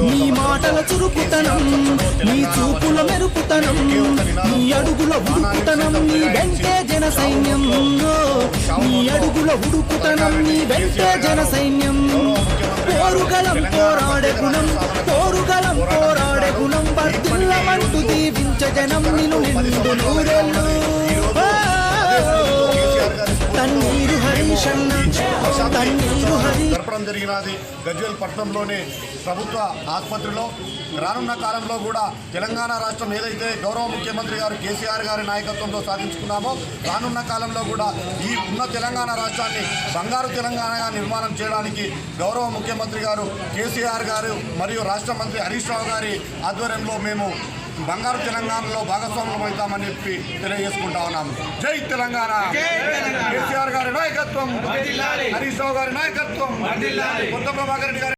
నీ మాటల చురుకుతనం, నీ చూపుల మెరుపుతనం, నీ అడుగుల ఉడుకుతనం, నీ వెంటే జన సైన్యం. నీ అడుగుల ఉడుకుతనం, నీ వెంటే జన సైన్యం. పోరుగలం పోరాడే గుణం, పోరుగలం పోరాడే గుణం, వర్ధిల్లమంటూ దీవించ జనం నిన్ను నిండు నూరెళ్ళు. తన్నీరు హరీషన్న, తన్నీరు హరి జరపడం జరిగినది గజ్వేల్ పట్టణంలోని ప్రభుత్వ ఆసుపత్రిలో. రానున్న కాలంలో కూడా తెలంగాణ రాష్ట్రం ఏదైతే గౌరవ ముఖ్యమంత్రి గారు కేసీఆర్ గారి నాయకత్వంలో సాధించుకున్నామో, రానున్న కాలంలో కూడా ఈ ఉన్న తెలంగాణ రాష్ట్రాన్ని బంగారు తెలంగాణగా నిర్మాణం చేయడానికి గౌరవ ముఖ్యమంత్రి గారు కేసీఆర్ గారు మరియు రాష్ట్ర మంత్రి హరీష్ రావు గారి ఆధ్వర్యంలో మేము బంగారు తెలంగాణలో భాగస్వామ్యం అవుతామని చెప్పి తెలియజేసుకుంటా ఉన్నాము. జై తెలంగాణ. కేసీఆర్ గారి నాయకత్వం, హరీష్ రావు గారి నాయకత్వం, కొత్త ప్రభాకర్ రెడ్డి గారి